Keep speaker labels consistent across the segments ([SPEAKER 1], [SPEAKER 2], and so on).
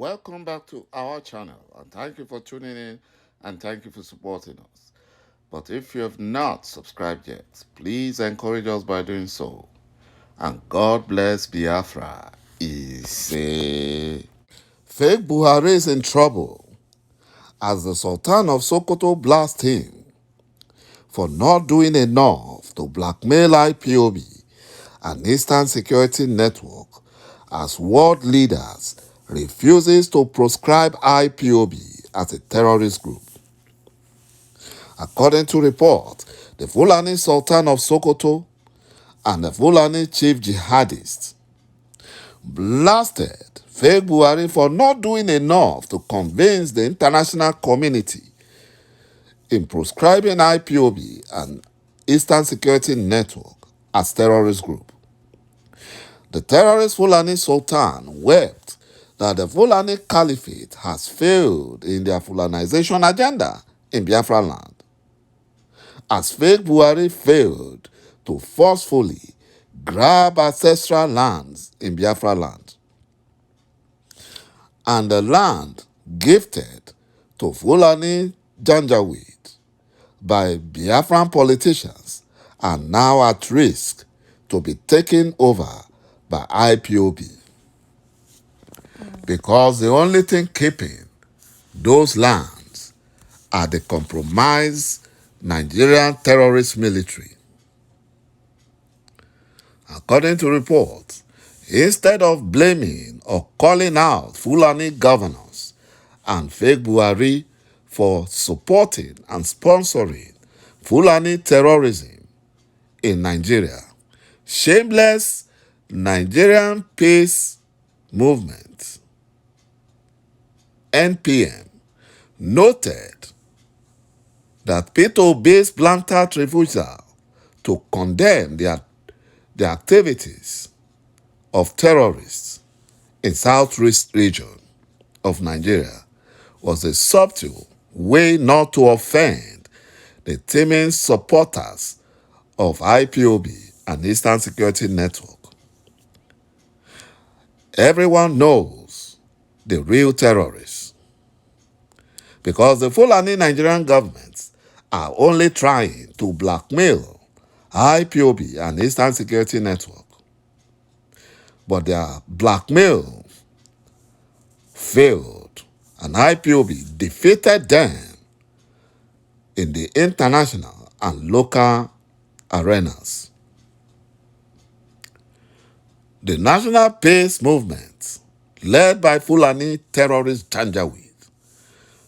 [SPEAKER 1] Welcome back to our channel, and thank you for tuning in and thank you for supporting us. But if you have not subscribed yet, please encourage us by doing so. And God bless Biafra. Fake Buhari is in trouble as the Sultan of Sokoto blasts him for not doing enough to blackmail IPOB and Eastern Security Network as world leaders refuses to proscribe IPOB as a terrorist group. According to reports, the Fulani Sultan of Sokoto and the Fulani chief jihadists blasted fake Buhari for not doing enough to convince the international community in proscribing IPOB and Eastern Security Network as terrorist group. The terrorist Fulani Sultan wept that the Fulani Caliphate has failed in their Fulanization agenda in Biafra land, as fake Buhari failed to forcefully grab ancestral lands in Biafra land, and the land gifted to Fulani Janjaweed by Biafran politicians are now at risk to be taken over by IPOB. Because the only thing keeping those lands are the compromised Nigerian terrorist military. According to reports, instead of blaming or calling out Fulani governors and fake Buhari for supporting and sponsoring Fulani terrorism in Nigeria, shameless Nigerian Peace Movement NPM noted that ﷺ's blanket refusal to condemn the activities of terrorists in southeast region of Nigeria was a subtle way not to offend the teeming supporters of IPOB and Eastern Security Network. Everyone knows the real terrorists, because the Fulani Nigerian governments are only trying to blackmail IPOB and Eastern Security Network. But their blackmail failed, and IPOB defeated them in the international and local arenas. The National Peace Movement, led by Fulani terrorist Janjaweed,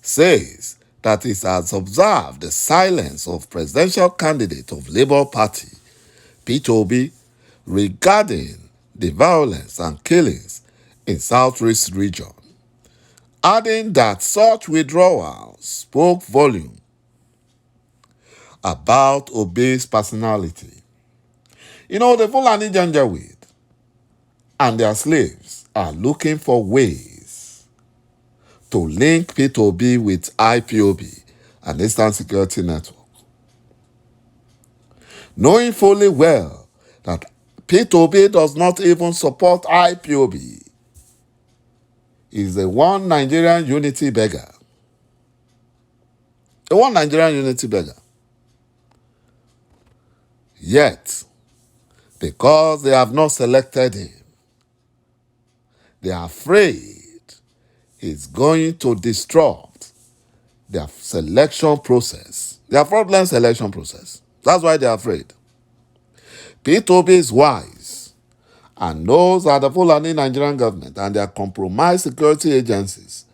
[SPEAKER 1] says that it has observed the silence of presidential candidate of Labour Party, Peter Obi, regarding the violence and killings in Southeast region, adding that such withdrawal spoke volume about Obi's personality. You know, the Fulani Janjaweed and their slaves are looking for ways to link Peter Obi with IPOB and Eastern Security Network, knowing fully well that Peter Obi does not even support IPOB. Is a one Nigerian unity beggar. A one Nigerian unity beggar. Yet, because they have not selected him, they are afraid he's going to disrupt their selection process, their fraudulent selection process. That's why they're afraid. Peter Obi is wise and knows that the Fulani Nigerian government and their compromised security agencies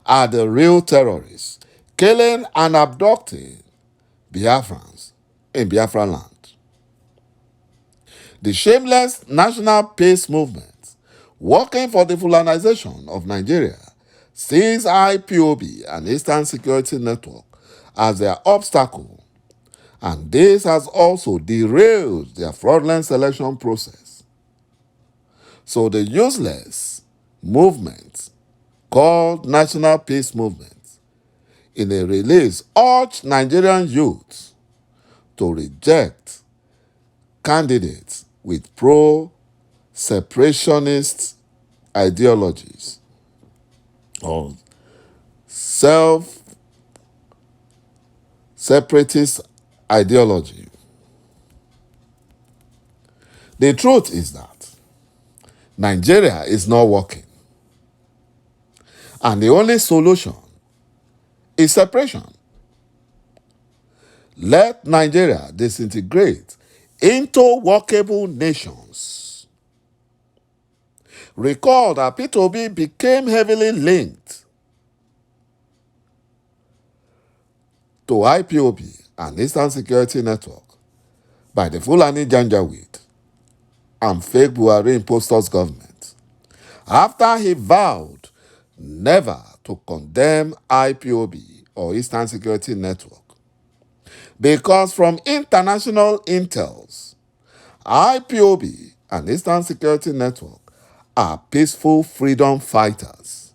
[SPEAKER 1] are the real terrorists, killing and abducting Biafrans in Biafra land. The shameless National Peace Movement, working for the Fulanization of Nigeria, sees IPOB and Eastern Security Network as their obstacle, and this has also derailed their fraudulent selection process. So the useless movement called National Peace Movement, in a release, urged Nigerian youth to reject candidates with pro-separationist ideologies. or self-separatist ideology. The truth is that Nigeria is not working. And the only solution is separation. Let Nigeria disintegrate into workable nations. Recall that P2B became heavily linked to IPOB and Eastern Security Network by the Fulani Janjaweed and fake BUHARI impostors government, after he vowed never to condemn IPOB or Eastern Security Network, because from international intels, IPOB and Eastern Security Network are peaceful freedom fighters,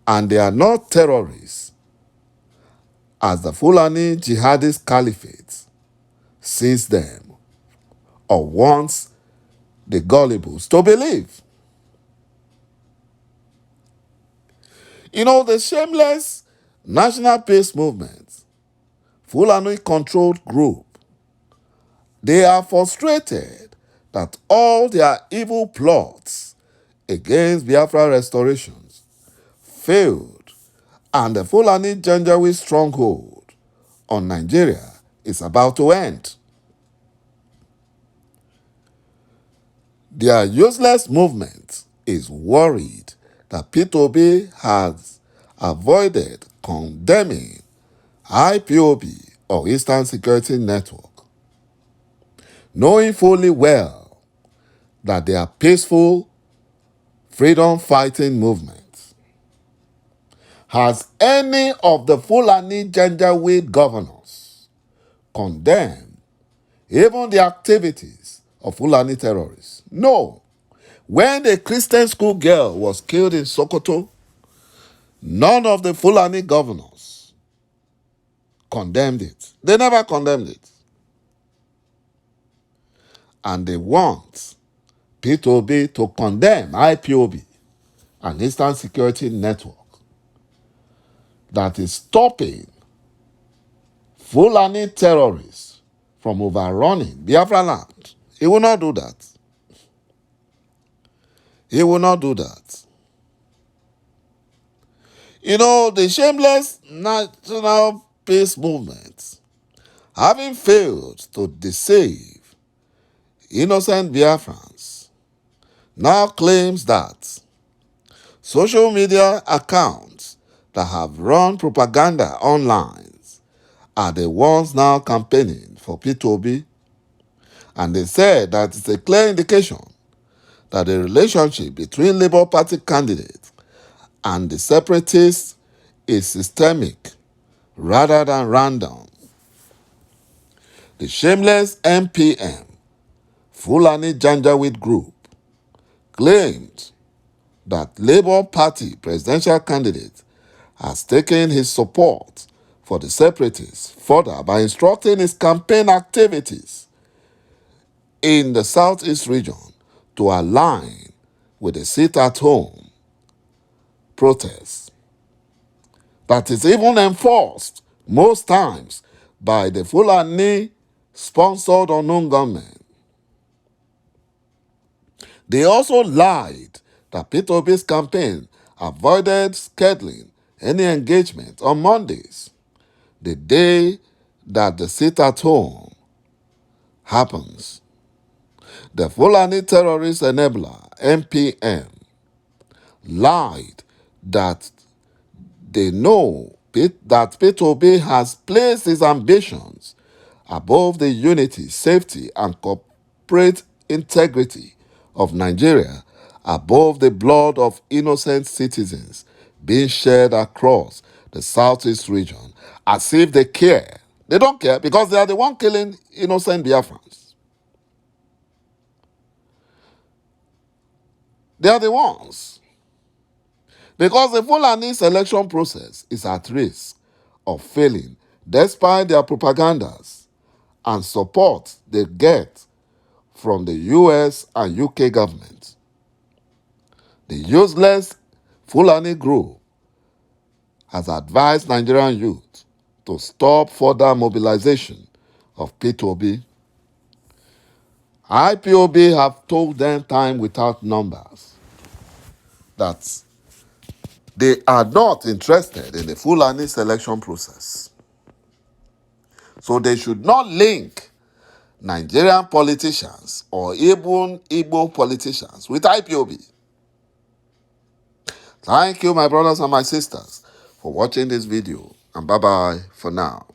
[SPEAKER 1] and they are not terrorists as the Fulani jihadist caliphate sees them or wants the gullibles to believe. You know, the shameless National Peace Movement, Fulani-controlled group, they are frustrated that all their evil plots against Biafra restorations failed, and the Fulani Janjaweed stronghold on Nigeria is about to end. Their useless movement is worried that P2B has avoided condemning IPOB or Eastern Security Network, knowing fully well that they are peaceful freedom-fighting movements. Has any of the Fulani Janjaweed governors condemned even the activities of Fulani terrorists? No. When a Christian school girl was killed in Sokoto, none of the Fulani governors condemned it. They never condemned it. And they want P2B to condemn IPOB and Eastern Security Network that is stopping Fulani terrorists from overrunning Biafra land. He will not do that. He will not do that. You know, the shameless National Peace Movement, having failed to deceive innocent Biafrans, now claims that social media accounts that have run propaganda online are the ones now campaigning for P2B, and they said that it's a clear indication that the relationship between Labour Party candidates and the separatists is systemic rather than random. The shameless MPM, Fulani Janjaweed group, claimed that Labour Party presidential candidate has taken his support for the separatists further by instructing his campaign activities in the Southeast region to align with the sit-at-home protests that is even enforced most times by the Fulani-sponsored unknown government. They also lied that P2B's campaign avoided scheduling any engagement on Mondays, the day that the sit-at-home happens. The Fulani terrorist enabler, MPM, lied that they know that P2B has placed its ambitions above the unity, safety, and corporate integrity of Nigeria, above the blood of innocent citizens being shed across the Southeast region, as if they care. They don't care because they are the one killing innocent Biafrans. They are the ones. Because the Fulani selection process is at risk of failing despite their propagandas and support they get from the US and UK government. The useless Fulani Group has advised Nigerian youth to stop further mobilization of P2B. IPOB have told them time without numbers that they are not interested in the Fulani selection process. So they should not link Nigerian politicians or even Igbo politicians with IPOB. Thank you, my brothers and my sisters, for watching this video, and bye-bye for now.